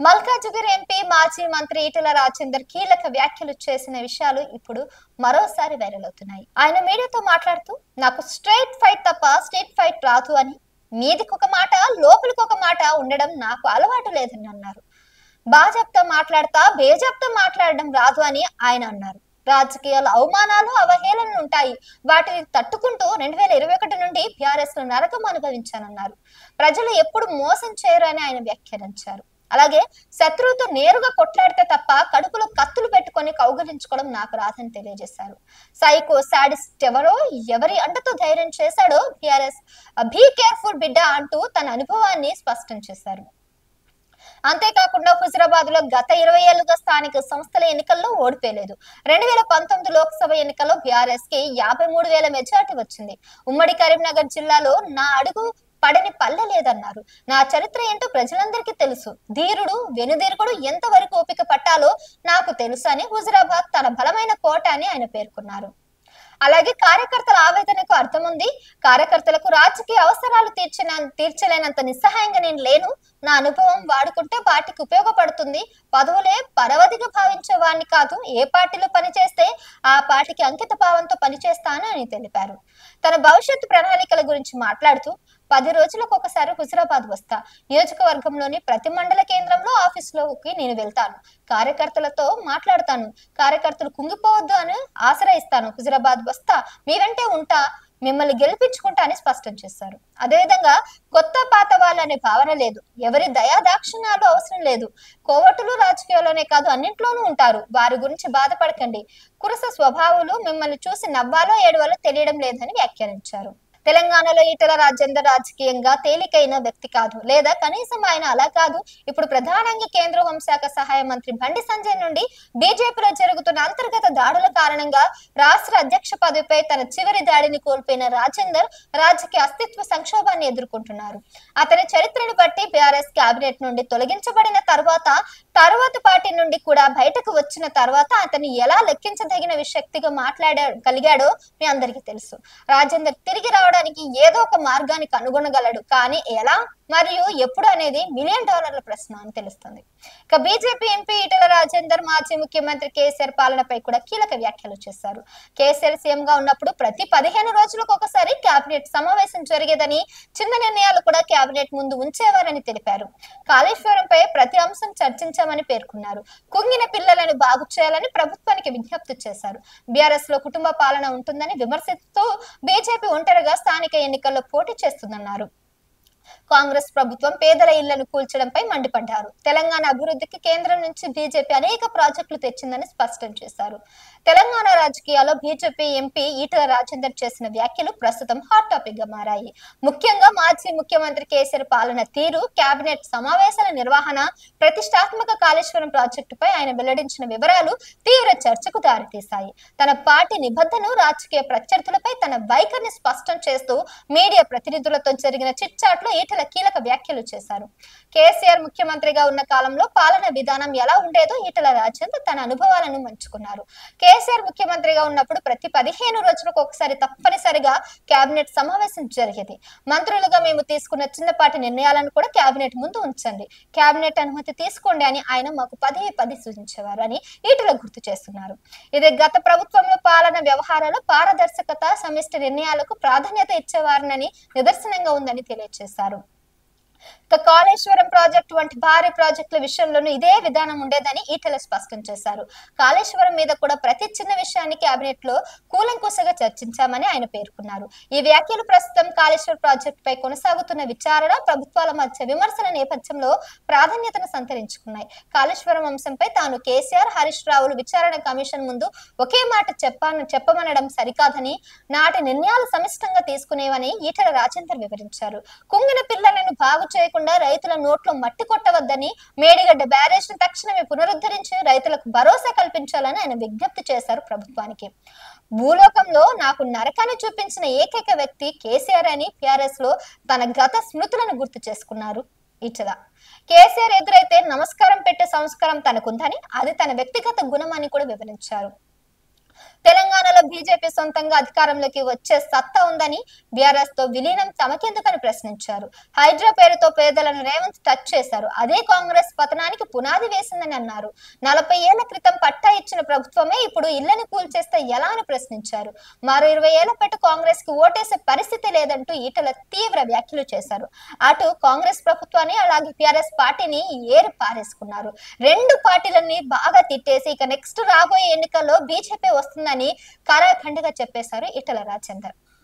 Malkajgiri MP మాజీ మంత్రి ఈటెల రాజేందర్ కీలక వ్యాఖ్యలు చేసిన విషయాలు ఇప్పుడు మరోసారి వైరల్ అవుతున్నాయి. ఆయన మీడియాతో మాట్లాడుతూ, నాకు స్ట్రైట్ ఫైట్ తప్ప స్ట్రీట్ ఫైట్ రాదు అని, మీదికి ఒక మాట లోపలికి ఒక మాట ఉండడం నాకు అలవాటు లేదని అన్నారు. బాజాప్తా మాట్లాడతా బేజాప్తా మాట్లాడడం రాదు అని ఆయన అన్నారు. రాజకీయాల అవమానాలు అవహేళనలు ఉంటాయి, వాటిని తట్టుకుంటూ 2021 నుండి బీఆర్ఎస్ లో నరకం అనుభవించానన్నారు. ప్రజలు ఎప్పుడు మోసం చేయరు అని ఆయన వ్యాఖ్యానించారు. అలాగే శత్రువుతో నేరుగా కొట్లాడితే తప్ప కడుపులో కత్తులు పెట్టుకొని కౌగిలించుకోవడం నాకు రాదని తెలియజేశారు. సైకో సాడిస్ట్ ఎవరి అండతో ధైర్యం చేశాడో బీఆర్ఎస్ బీ కేర్ఫుల్ బిడ్డ అంటూ తన అనుభవాన్ని స్పష్టం చేశారు. అంతేకాకుండా హుజరాబాద్ లో గత 20 ఏళ్లుగా స్థానిక సంస్థల ఎన్నికల్లో ఓడిపోలేదు. 2019 లోక్సభ ఎన్నికల్లో బీఆర్ఎస్ కి 53,000 మెజార్టీ వచ్చింది. ఉమ్మడి కరీంనగర్ జిల్లాలో నా అడుగు పడని పల్లె లేదన్నారు. నా చరిత్ర ఏంటో ప్రజలందరికీ తెలుసు. ధీరుడు వెనుదీరుకుడు ఎంతవరకు ఓపిక పట్టాలో నాకు తెలుసు అని హుజరాబాద్ తన బలమైన కోట అని ఆయన పేర్కొన్నారు. అలాగే కార్యకర్తల ఆవేదనకు అర్థం ఉంది. కార్యకర్తలకు రాజకీయ అవసరాలు తీర్చలేనంత నిస్సహాయంగా నేను లేను. నా అనుభవం వాడుకుంటే పార్టీకి ఉపయోగపడుతుంది. పదవులే పరవధిగా భావించే వాడిని కాదు. ఏ పార్టీలో పనిచేస్తే ఆ పార్టీకి అంకిత భావంతో పనిచేస్తాను అని తెలిపారు. తన భవిష్యత్తు ప్రణాళికల గురించి మాట్లాడుతూ, 10 రోజులకు ఒకసారి హుజరాబాద్ వస్తా. నియోజకవర్గంలోని ప్రతి మండల కేంద్రంలో ఆఫీసులోకి నేను వెళ్తాను. కార్యకర్తలతో మాట్లాడతాను. కార్యకర్తలు కుంగిపోవద్దు అని ఆశ్రయిస్తాను. హుజరాబాద్ వస్తా, మీ వెంటే ఉంటా, మిమ్మల్ని గెలిపించుకుంటా అని స్పష్టం చేశారు. అదేవిధంగా కొత్త పాత వాళ్ళనే భావన లేదు. ఎవరి దయాదాక్షిణ్యాలు అవసరం లేదు. కోవటులు రాజకీయాల్లోనే కాదు అన్నింట్లోనూ ఉంటారు. వారి గురించి బాధపడకండి. కురస స్వభావాలు మిమ్మల్ని చూసి నవ్వాలో ఏడవాలో తెలియడం లేదని వ్యాఖ్యానించారు. తెలంగాణలో ఈటెల రాజేందర్ రాజకీయంగా తేలికైన వ్యక్తి కాదు, లేదా కనీసం ఆయన అలా కాదు. ఇప్పుడు ప్రధానంగా కేంద్ర హోంశాఖ సహాయ మంత్రి బండి సంజయ్ నుండి బీజేపీలో జరుగుతున్న అంతర్గత దాడుల కారణంగా రాష్ట్ర అధ్యక్ష పదవిపై తన చివరి దాడిని కోల్పోయిన రాజేందర్ రాజకీయ అస్తిత్వ సంక్షోభాన్ని ఎదుర్కొంటున్నారు. అతని చరిత్రను బట్టి బీఆర్ఎస్ కేబినెట్ నుండి తొలగించబడిన తర్వాత పార్టీ నుండి కూడా బయటకు వచ్చిన తర్వాత అతన్ని ఎలా లెక్కించదగిన శక్తిగా మాట్లాడగలిగాడో మీ అందరికీ తెలుసు. రాజేందర్ తిరిగి రావడానికి ఏదో ఒక మార్గాన్ని కనుగొనగలడు, కానీ ఎలా మరియు ఎప్పుడు అనేది $1 మిలియన్ ప్రశ్న అని తెలుస్తుంది. ఇక బీజేపీ ఎంపీ ఈటెల రాజేందర్ మాజీ ముఖ్యమంత్రి కేసీఆర్ పాలనపై కూడా కీలక వ్యాఖ్యలు చేశారు. కేసీఆర్ సీఎం గా ఉన్నప్పుడు ప్రతి 15 రోజులకు ఒకసారి కేబినెట్ సమావేశం జరిగేదని, చిన్న నిర్ణయాలు కూడా కేబినెట్ ముందు ఉంచేవారని తెలిపారు. కాళేశ్వరంపై ప్రతి అంశం చర్చించామని పేర్కొన్నారు. కుంగిన పిల్లలను బాగు చేయాలని ప్రభుత్వానికి విజ్ఞప్తి చేశారు. బీఆర్ఎస్ లో కుటుంబ పాలన ఉంటుందని విమర్శిస్తూ బీజేపీ ఒంటరిగా స్థానిక ఎన్నికల్లో పోటీ చేస్తుందన్నారు. కాంగ్రెస్ ప్రభుత్వం పేదల ఇళ్లను కూల్చడంపై మండిపడ్డారు. తెలంగాణ అభివృద్ధికి కేంద్రం నుంచి బీజేపీ అనేక ప్రాజెక్టులు తెచ్చిందని స్పష్టం చేశారు. తెలంగాణ రాజకీయాల్లో బీజేపీ ఎంపీ ఈటెల రాజేందర్ చేసిన వ్యాఖ్యలు ప్రస్తుతం హాట్ టాపిక్ గా మారాయి. ముఖ్యంగా మాజీ ముఖ్యమంత్రి కేసీఆర్ పాలన తీరు, కేబినెట్ సమావేశాల నిర్వహణ, ప్రతిష్టాత్మక కాళేశ్వరం ప్రాజెక్టుపై ఆయన వెల్లడించిన వివరాలు తీవ్ర చర్చకు దారితీశాయి. తన పార్టీ నిబద్ధను, రాజకీయ ప్రత్యర్థులపై తన వైఖరిని స్పష్టం చేస్తూ మీడియా ప్రతినిధులతో జరిగిన చిట్చాట్లో ఈటెల కీలక వ్యాఖ్యలు చేశారు. కేసీఆర్ ముఖ్యమంత్రిగా ఉన్న కాలంలో పాలన విధానం ఎలా ఉండేదో ఈటెల రాజేందర్ తన అనుభవాలను పంచుకున్నారు. కేసీఆర్ ముఖ్యమంత్రిగా ఉన్నప్పుడు ప్రతి 15 రోజులకు ఒకసారి తప్పనిసరిగా కేబినెట్ సమావేశం జరిగేది. మంత్రులుగా మేము తీసుకున్న చిన్నపాటి నిర్ణయాలను కూడా కేబినెట్ ముందు ఉంచండి, కేబినెట్ అనుమతి తీసుకోండి అని ఆయన మాకు పదే సూచించేవారు అని ఈటెల గుర్తు చేస్తున్నారు. ఇది గత ప్రభుత్వంలో పాలన వ్యవహారాలు పారదర్శకత, సమిష్టి నిర్ణయాలకు ప్రాధాన్యత ఇచ్చేవారని నిదర్శనంగా ఉందని తెలియజేశారు. కాళేశ్వరం ప్రాజెక్టు వంటి భారీ ప్రాజెక్టుల విషయంలోనూ ఇదే విధానం ఉండేదని ఈటెల స్పష్టం చేశారు. కాళేశ్వరం మీద కూడా ప్రతి చిన్న విషయాన్ని కేబినెట్ లో కూలంకుశగా చర్చించామని ఆయన పేర్కొన్నారు. ఈ వ్యాఖ్యలు ప్రస్తుతం కాళేశ్వరం ప్రాజెక్టు పై కొనసాగుతున్న విచారణ, ప్రభుత్వాల మధ్య విమర్శల నేపథ్యంలో ప్రాధాన్యతను సంతరించుకున్నాయి. కాళేశ్వరం అంశంపై తాను కేసీఆర్, హరీష్ రావులు విచారణ కమిషన్ ముందు ఒకే మాట చెప్పమనడం సరికాదని, నాటి నిర్ణయాలు సమిష్టంగా తీసుకునేవని ఈటెల రాజేందర్ వివరించారు. కుంగిన పిల్లలను బాగు చేయకుండా రైతుల నోట్లో మట్టి కొట్టవద్దని, మేడిగడ్డ బ్యారేజ్ ను తక్షణమే పునరుద్ధరించి రైతులకు భరోసా కల్పించాలని ఆయన విజ్ఞప్తి చేశారు ప్రభుత్వానికి. భూలోకంలో నాకు నరకాన్ని చూపించిన ఏకైక వ్యక్తి కేసీఆర్ అని బీఆర్ఎస్ లో తన గత స్మృతులను గుర్తు చేసుకున్నారు ఈటెల. కేసీఆర్ ఎదురైతే నమస్కారం పెట్టే సంస్కారం తనకుందని, అది తన వ్యక్తిగత గుణం అని కూడా వివరించారు. తెలంగాణలో బీజేపీ సొంతంగా అధికారంలోకి వచ్చే సత్తా ఉందని, బీఆర్ఎస్ తో విలీనం తమకెందుకని ప్రశ్నించారు. హైడ్రా పేరుతో పేదలను రేవంత్ టచ్ చేశారు. అదే కాంగ్రెస్ పతనానికి పునాది వేసిందని అన్నారు. 40 ఏళ్ల క్రితం పట్టా ఇచ్చిన ప్రభుత్వమే ఇప్పుడు ఇళ్లను కూల్చేస్తే ఎలా అని ప్రశ్నించారు. మరో 20 ఏళ్ల పాటు కాంగ్రెస్ కి ఓటేసే పరిస్థితి లేదంటూ ఈటల తీవ్ర వ్యాఖ్యలు చేశారు. అటు కాంగ్రెస్ ప్రభుత్వాన్ని అలాగే బీఆర్ఎస్ పార్టీని ఏరి పారేసుకున్నారు. రెండు పార్టీలని బాగా తిట్టేసి ఇక నెక్స్ట్ రాబోయే ఎన్నికల్లో బీజేపీ వస్తుందని కరాఖండిగా చెప్పేశారు ఈటల రాజేందర్.